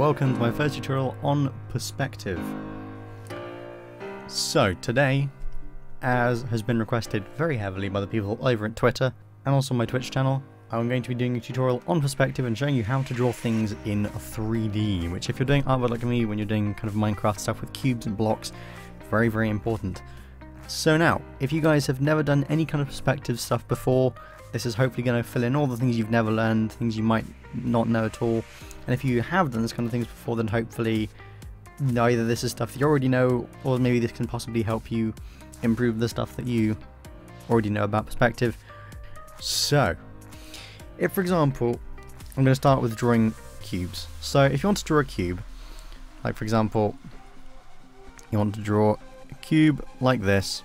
welcome to my first tutorial on perspective. So today, as has been requested very heavily by the people over at Twitter and also my Twitch channel, I'm going to be doing a tutorial on perspective and showing you how to draw things in 3D, which if you're doing artwork like me, when you're doing kind of Minecraft stuff with cubes and blocks, very, very important. So now, if you guys have never done any kind of perspective stuff before, this is hopefully going to fill in all the things you've never learned, things you might not know at all. And if you have done this kind of things before, then hopefully either this is stuff you already know, or maybe this can possibly help you improve the stuff that you already know about perspective. So, if for example, I'm going to start with drawing cubes. So if you want to draw a cube, like for example, you want to draw a cube like this,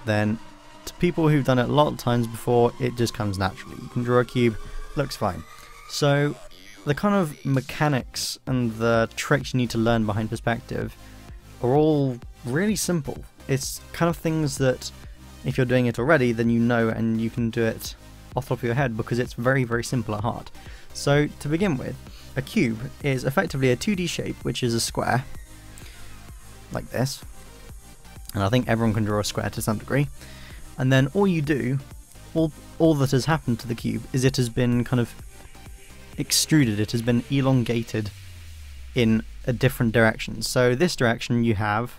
then to people who've done it a lot of times before, it just comes naturally. You can draw a cube, looks fine. So the kind of mechanics and the tricks you need to learn behind perspective are all really simple. It's kind of things that if you're doing it already, then you know and you can do it off the top of your head because it's very, very simple at heart. So to begin with, a cube is effectively a 2D shape, which is a square, like this. And I think everyone can draw a square to some degree. And then all you do, all that has happened to the cube is it has been kind of extruded, it has been elongated in a different direction. So this direction you have,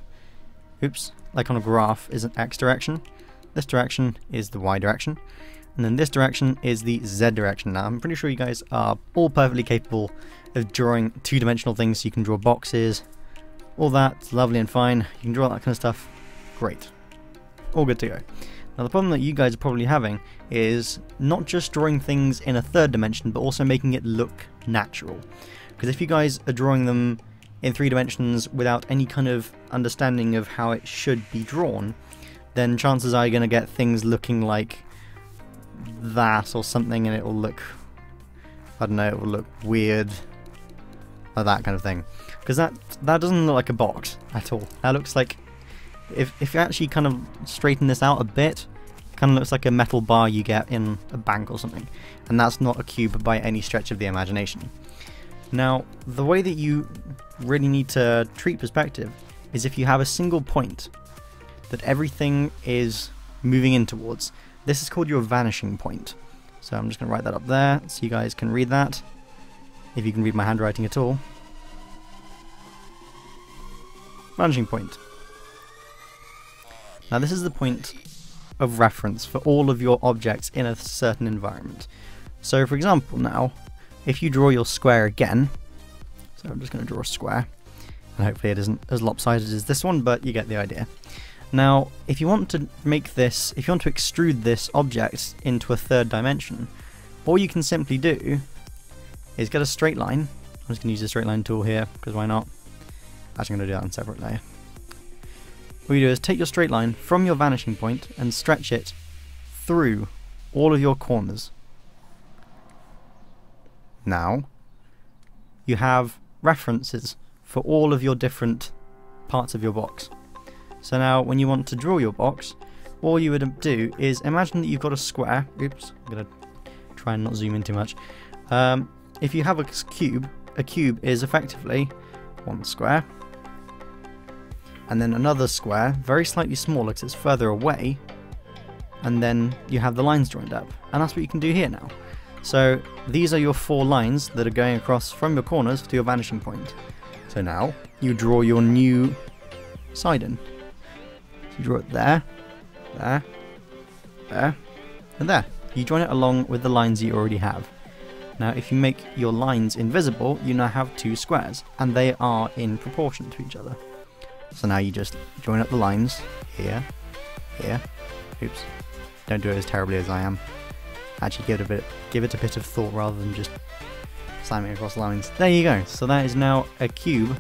like on a graph, is an X direction. This direction is the Y direction. And then this direction is the Z direction. Now I'm pretty sure you guys are all perfectly capable of drawing two-dimensional things. So you can draw boxes, all that, lovely and fine. You can draw that kind of stuff, great. All good to go. Now the problem that you guys are probably having is not just drawing things in a third dimension, but also making it look natural. Because if you guys are drawing them in 3 dimensions without any kind of understanding of how it should be drawn, then chances are you're going to get things looking like that or something, and it will look, I don't know, it will look weird, or that kind of thing. Because that doesn't look like a box at all. That looks like, if you actually kind of straighten this out a bit, it kind of looks like a metal bar you get in a bank or something. And that's not a cube by any stretch of the imagination. Now, the way that you really need to treat perspective is if you have a single point that everything is moving in towards. This is called your vanishing point. So I'm just going to write that up there so you guys can read that, if you can read my handwriting at all. Vanishing point. Now this is the point of reference for all of your objects in a certain environment. So for example now, if you draw your square again, so I'm just going to draw a square, and hopefully it isn't as lopsided as this one, but you get the idea. Now if you want to make this, if you want to extrude this object into a third dimension, all you can simply do is get a straight line. I'm just going to use the straight line tool here, because why not? Actually I'm going to do that on a separate layer. What you do is take your straight line from your vanishing point and stretch it through all of your corners. Now, you have references for all of your different parts of your box. So now, when you want to draw your box, all you would do is imagine that you've got a square. Oops, I'm going to try and not zoom in too much. If you have a cube is effectively one square, and then another square, very slightly smaller because it's further away, and then you have the lines joined up. And that's what you can do here now. So these are your 4 lines that are going across from your corners to your vanishing point. So now you draw your new side in. So you draw it there, there, there, and there. You join it along with the lines you already have. Now if you make your lines invisible, you now have 2 squares, and they are in proportion to each other. So now you just join up the lines here, here. Oops, don't do it as terribly as I am. Actually give it a bit of thought rather than just slamming across lines. There you go. So that is now a cube,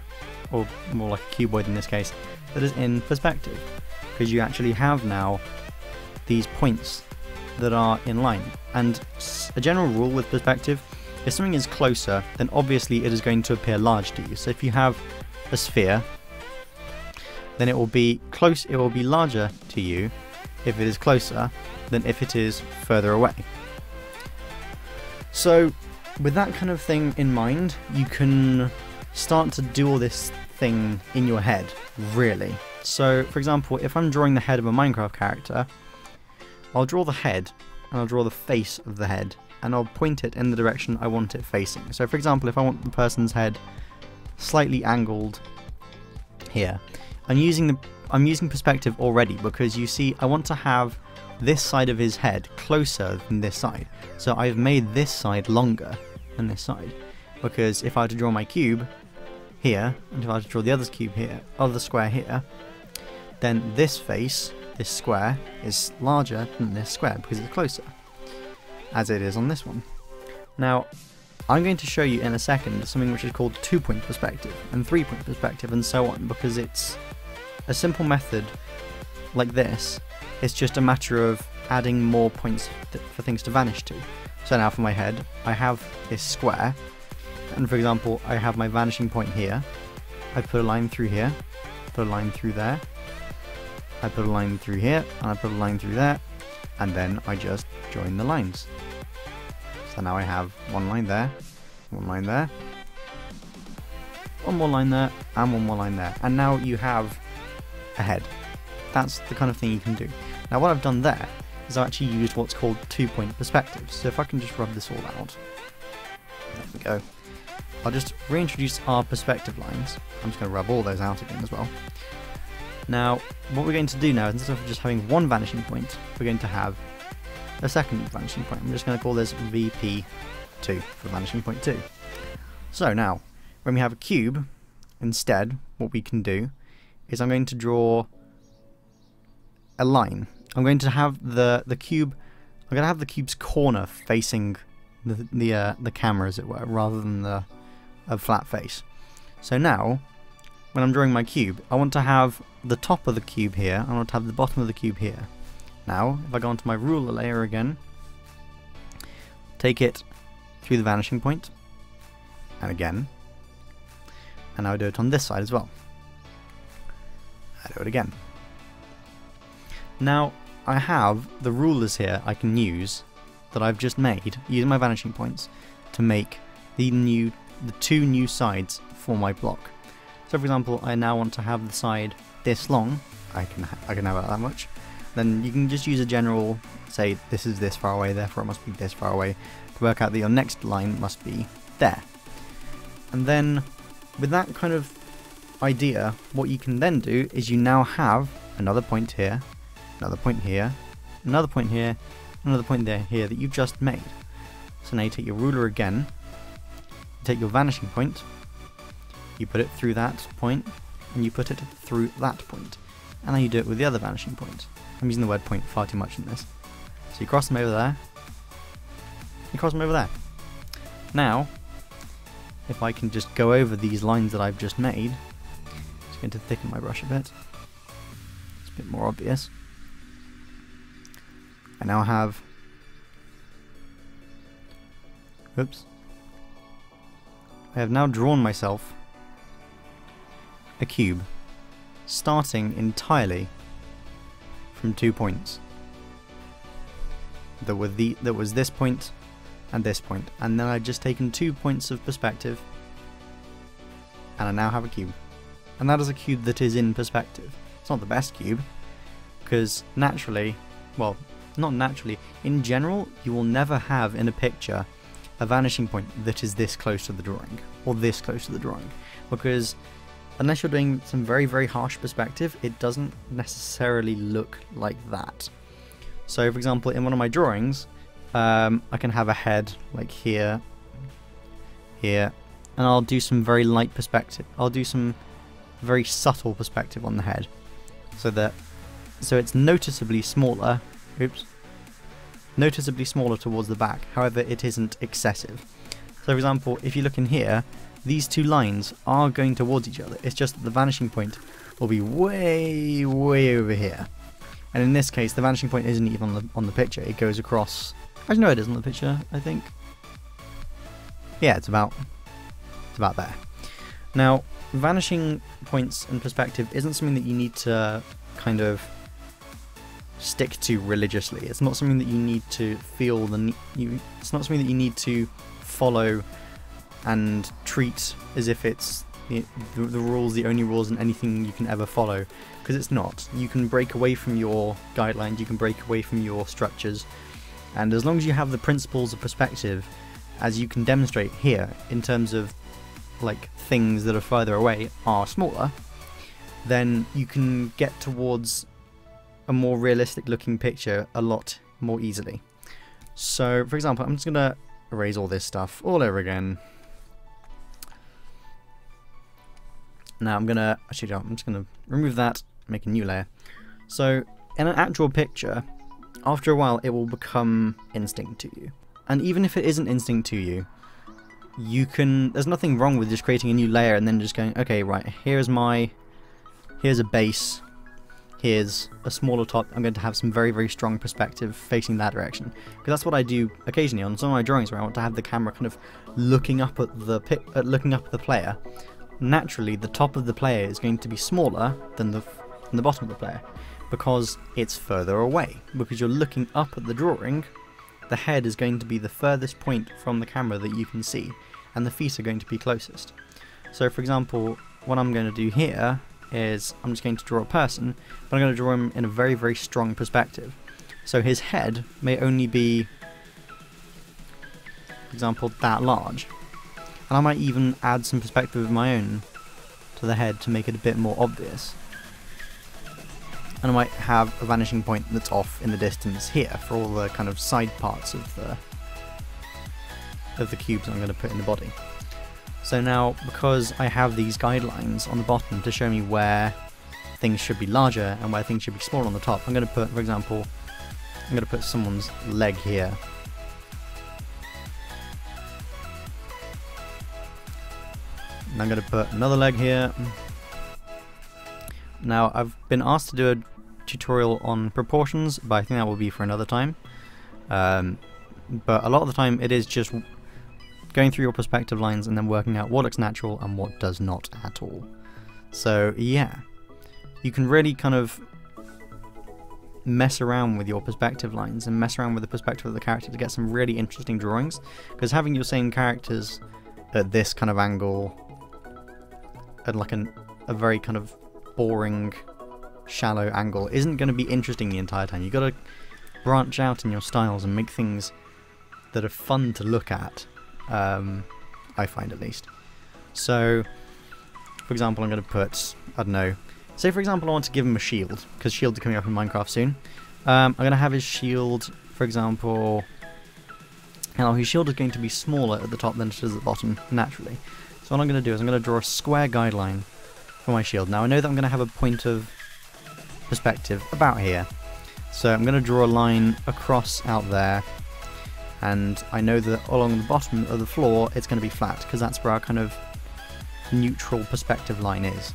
or more like a cuboid in this case, that is in perspective, because you actually have now these points that are in line. And a general rule with perspective, if something is closer, then obviously it is going to appear large to you. So if you have a sphere, then it will be larger to you if it is closer than if it is further away. So with that kind of thing in mind, you can start to do all this thing in your head, really. So, for example, if I'm drawing the head of a Minecraft character, I'll draw the head, and I'll draw the face of the head, and I'll point it in the direction I want it facing. So, for example, if I want the person's head slightly angled here, I'm using perspective already, because you see, I want to have this side of his head closer than this side. So I've made this side longer than this side, because if I were to draw my cube here, and if I were to draw the other cube here, other square here, then this face, this square, is larger than this square because it's closer, as it is on this one. Now, I'm going to show you in a second something which is called 2-point perspective and 3-point perspective and so on, because it's a simple method like this. It's just a matter of adding more points for things to vanish to. So now for my head, I have this square, and for example, I have my vanishing point here. I put a line through here, put a line through there, I put a line through here, and I put a line through there, and then I just join the lines. So now I have one line there, one line there, one more line there, and one more line there. And now you have a head. That's the kind of thing you can do. Now what I've done there is I've actually used what's called 2-point perspectives. So if I can just rub this all out, there we go. I'll just reintroduce our perspective lines. I'm just going to rub all those out again as well. Now what we're going to do now is, instead of just having one vanishing point, we're going to have a second vanishing point. I'm just going to call this VP2 for vanishing point 2. So now, when we have a cube, instead, what we can do is I'm going to draw a line. I'm going to have the cube. I'm going to have the cube's corner facing the camera, as it were, rather than a flat face. So now, when I'm drawing my cube, I want to have the top of the cube here. I want to have the bottom of the cube here. Now, if I go onto my ruler layer again, take it through the vanishing point, and again, and now I do it on this side as well. I do it again. Now, I have the rulers here I can use that I've just made, using my vanishing points, to make the two new sides for my block. So for example, I now want to have the side this long, I can have it that much. Then you can just use a general, say this is this far away, therefore it must be this far away, to work out that your next line must be there. And then, with that kind of idea, what you can then do is you now have another point here, another point here, another point here, another point there here that you've just made. So now you take your ruler again, you take your vanishing point, you put it through that point, and you put it through that point. And then you do it with the other vanishing point. I'm using the word point far too much in this. So you cross them over there, you cross them over there. Now, if I can just go over these lines that I've just made, just going to thicken my brush a bit. It's a bit more obvious. I now have, oops, I have now drawn myself a cube, starting entirely from 2 points. That was this point and this point, and then I've just taken 2 points of perspective, and I now have a cube. And that is a cube that is in perspective. It's not the best cube, because naturally, well, not naturally, in general, you will never have in a picture a vanishing point that is this close to the drawing, or this close to the drawing, because unless you're doing some very, very harsh perspective, it doesn't necessarily look like that. So, for example, in one of my drawings, I can have a head like here, here, and I'll do some very light perspective. I'll do some very subtle perspective on the head, so it's noticeably smaller. Oops. Noticeably smaller towards the back. However, it isn't excessive. So, for example, if you look in here, these two lines are going towards each other. It's just that the vanishing point will be way, way over here. And in this case, the vanishing point isn't even on the picture. It goes across. I know it is on the picture, I think. Yeah, it's about there. Now, vanishing points and perspective isn't something that you need to kind of stick to religiously. It's not something that you need to feel it's not something that you need to follow and treat as if it's the rules, the only rules, and anything you can ever follow, because it's not. You can break away from your guidelines, you can break away from your structures, and as long as you have the principles of perspective, as you can demonstrate here, in terms of like things that are further away are smaller, then you can get towards a more realistic looking picture a lot more easily. So for example, I'm just gonna erase all this stuff all over again. Now I'm just gonna remove that, make a new layer. So in an actual picture, after a while it will become instinct to you. And even if it isn't instinct to you, there's nothing wrong with just creating a new layer and then just going, okay, right, here's a base, here's a smaller top, I'm going to have some very, very strong perspective facing that direction. Because that's what I do occasionally on some of my drawings, where I want to have the camera kind of looking up at the player. Naturally, the top of the player is going to be smaller than the bottom of the player, because it's further away. Because you're looking up at the drawing, the head is going to be the furthest point from the camera that you can see, and the feet are going to be closest. So for example, what I'm going to do here is I'm just going to draw a person, but I'm going to draw him in a very, very strong perspective. So his head may only be, for example, that large. And I might even add some perspective of my own to the head to make it a bit more obvious. And I might have a vanishing point that's off in the distance here for all the kind of side parts of the cubes I'm going to put in the body. So now, because I have these guidelines on the bottom to show me where things should be larger and where things should be smaller on the top, I'm going to put, for example, I'm going to put someone's leg here. And I'm going to put another leg here. Now, I've been asked to do a tutorial on proportions, but I think that will be for another time. But a lot of the time it is just going through your perspective lines and then working out what looks natural and what does not at all. So yeah, you can really kind of mess around with your perspective lines and mess around with the perspective of the character to get some really interesting drawings, because having your same characters at this kind of angle at like a very kind of boring, shallow angle isn't going to be interesting the entire time. You've got to branch out in your styles and make things that are fun to look at, I find at least. So, for example, I'm going to put, I don't know, say for example I want to give him a shield, because shields are coming up in Minecraft soon. I'm going to have his shield, for example, now his shield is going to be smaller at the top than it is at the bottom, naturally. So what I'm going to do is I'm going to draw a square guideline for my shield. Now I know that I'm going to have a point of perspective about here, so I'm going to draw a line across out there, and I know that along the bottom of the floor it's going to be flat, because that's where our kind of neutral perspective line is.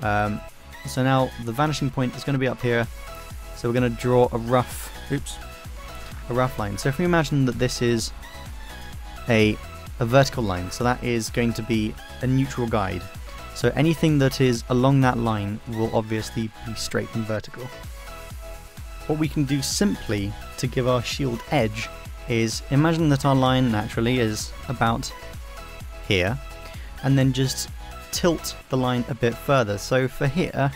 So now the vanishing point is going to be up here, so we're going to draw a rough line. So if we imagine that this is a vertical line, so that is going to be a neutral guide. So anything that is along that line will obviously be straight and vertical. What we can do simply to give our shield edge is imagine that our line naturally is about here, and then just tilt the line a bit further. So for here,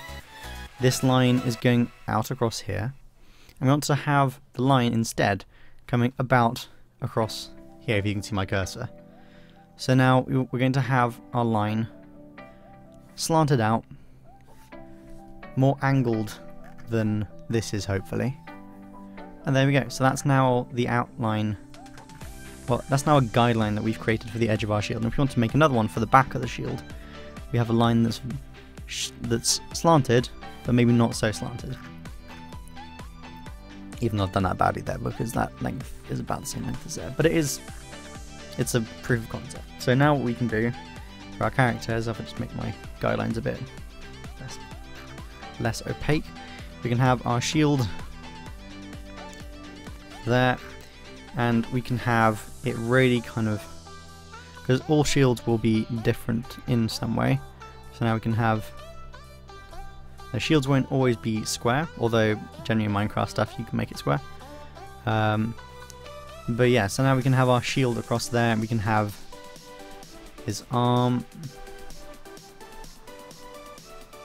this line is going out across here, and we want to have the line instead coming about across here, if you can see my cursor. So now we're going to have our line slanted out, more angled than this is, hopefully. And there we go. So that's now the outline. Well, that's now a guideline that we've created for the edge of our shield. And if we want to make another one for the back of the shield, we have a line that's slanted, but maybe not so slanted. Even though I've done that badly there, because that length is about the same length as there. But it's a proof of concept. So now what we can do for our characters, if I just make my guidelines a bit less opaque, we can have our shield there, and we can have it really kind of, because all shields will be different in some way. So now we can have, the shields won't always be square, although generally in Minecraft stuff you can make it square. But yeah, so now we can have our shield across there, and we can have his arm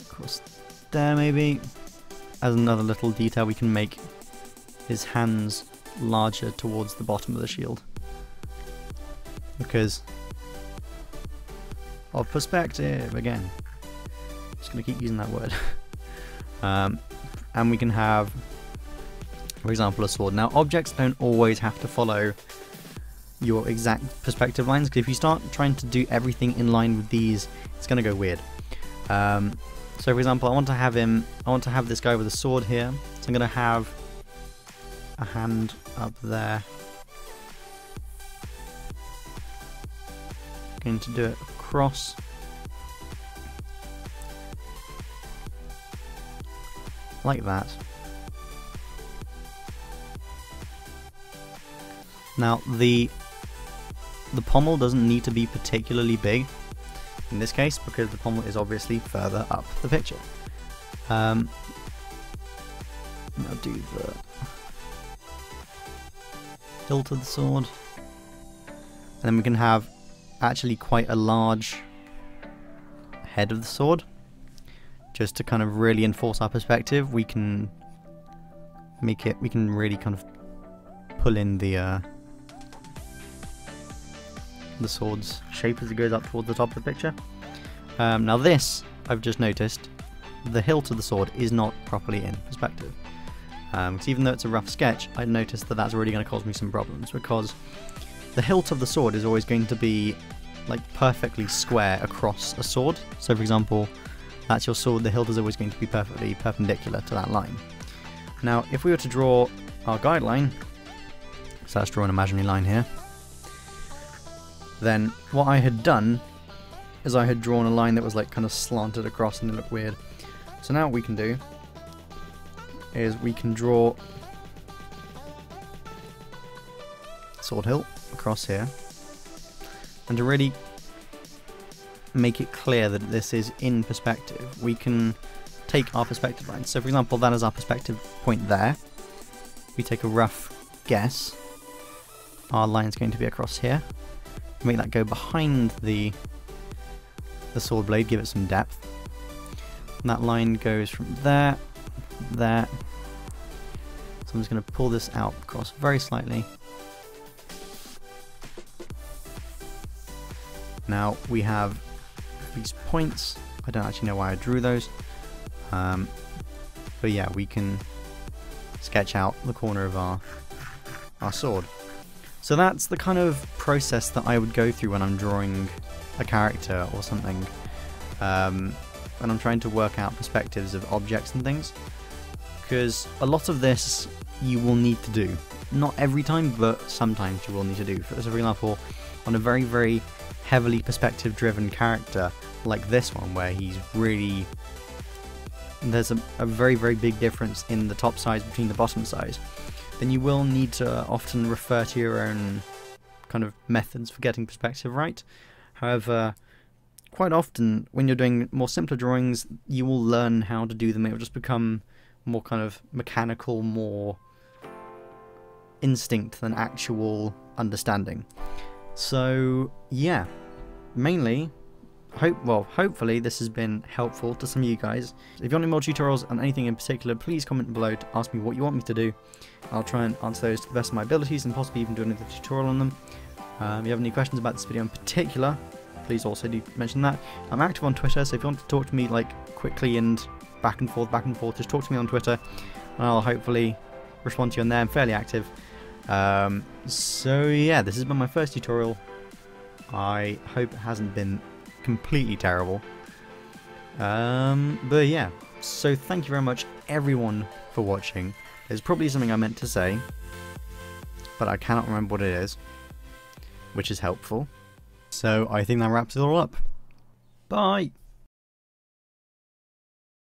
across there maybe. As another little detail, we can make his hands larger towards the bottom of the shield, because of perspective again. Just gonna keep using that word. And we can have, for example, a sword. Now, objects don't always have to follow your exact perspective lines, because if you start trying to do everything in line with these, it's gonna go weird. So, for example, I want to have this guy with a sword here. So I'm gonna have a hand up there. Going to do it across. Like that. Now the pommel doesn't need to be particularly big in this case, because the pommel is obviously further up the picture. Now do the hilt of the sword, and then we can have actually quite a large head of the sword, just to kind of really enforce our perspective. We can make it, we can really kind of pull in the sword's shape as it goes up towards the top of the picture. Now this, I've just noticed, the hilt of the sword is not properly in perspective. Because even though it's a rough sketch, I noticed that that's already going to cause me some problems, because the hilt of the sword is always going to be like perfectly square across a sword. So for example, that's your sword, the hilt is always going to be perfectly perpendicular to that line. Now if we were to draw our guideline, so let's draw an imaginary line here, then what I had done is I had drawn a line that was like kind of slanted across and it looked weird. So now what we can do is we can draw sword hilt across here, and to really make it clear that this is in perspective, we can take our perspective line. So for example, that is our perspective point there. We take a rough guess, our line's going to be across here. Make that go behind the sword blade, give it some depth. And that line goes from there, there. So I'm just going to pull this out across very slightly. Now we have these points. I don't actually know why I drew those. But yeah, we can sketch out the corner of our sword. So that's the kind of process that I would go through when I'm drawing a character or something. When I'm trying to work out perspectives of objects and things. Because a lot of this you will need to do. Not every time, but sometimes you will need to do. So for example, on a very, very heavily perspective driven character like this one, where he's really, there's a very, very big difference in the top size between the bottom size, then you will need to often refer to your own kind of methods for getting perspective right. However, quite often when you're doing more simpler drawings, you will learn how to do them. It will just become more kind of mechanical, more instinct than actual understanding. So yeah, mainly, hopefully this has been helpful to some of you guys. If you want any more tutorials on anything in particular, please comment below to ask me what you want me to do. I'll try and answer those to the best of my abilities and possibly even do another tutorial on them. If you have any questions about this video in particular, please also do mention that. I'm active on Twitter, so if you want to talk to me like quickly and back and forth, just talk to me on Twitter and I'll hopefully respond to you on there. I'm fairly active. So yeah, this has been my first tutorial. I hope it hasn't been completely terrible. But yeah, so thank you very much everyone for watching. There's probably something I meant to say, but I cannot remember what it is, which is helpful. So I think that wraps it all up. Bye!